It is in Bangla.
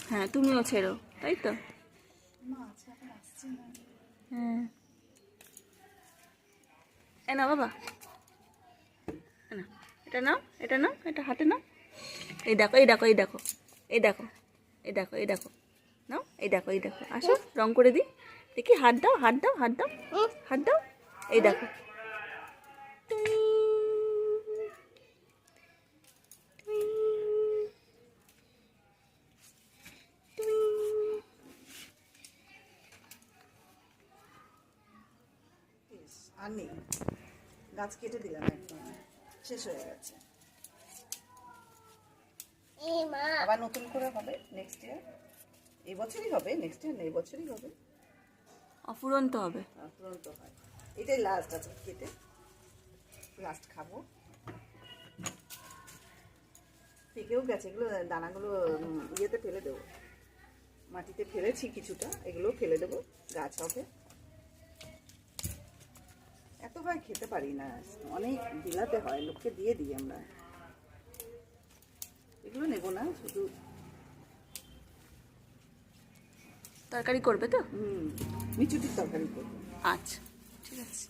হ্যাঁ তুমিও ছেড়ো, তাই তো? হ্যাঁ এ না বাবা, না এটা নাও, এটা নাও, এটা হাতে নাও। এই দেখো, এই দেখো, এই দেখো, এই দেখো, এই দেখো, এই দেখো, নাও, এই দেখো, এই দেখো, আসো রং করে দিই। দেখি, হাত দাও, হাত দাও, হাত দাও, হাত দাও, এই দেখো। আর নেই, গাছ কেটে দিলাম, একদম শেষ হয়ে গেছে। আবার নতুন করে হবে নেক্সট ইয়ার। এই বছরই হবে, নেক্সট ইয়ার এই বছরই হবে। অফুরন্ত হবে। তুরন্ত হয়, এটাই লাস্ট আছে, কেটে লাস্ট খাবো। পেকেও গেছে, এগুলো দানাগুলো ইয়েতে ফেলে দেবো, মাটিতে ফেলেছি কিছুটা, এগুলো ফেলে দেবো, গাছ হবে। এত হয় খেতে পারি না, অনেক বিলাতে হয়, লোককে দিয়ে দিই আমরা। এগুলো নেবো না, শুধু তরকারি করবে তো? মিচুটির তরকারি করবো। আচ্ছা ঠিক আছে।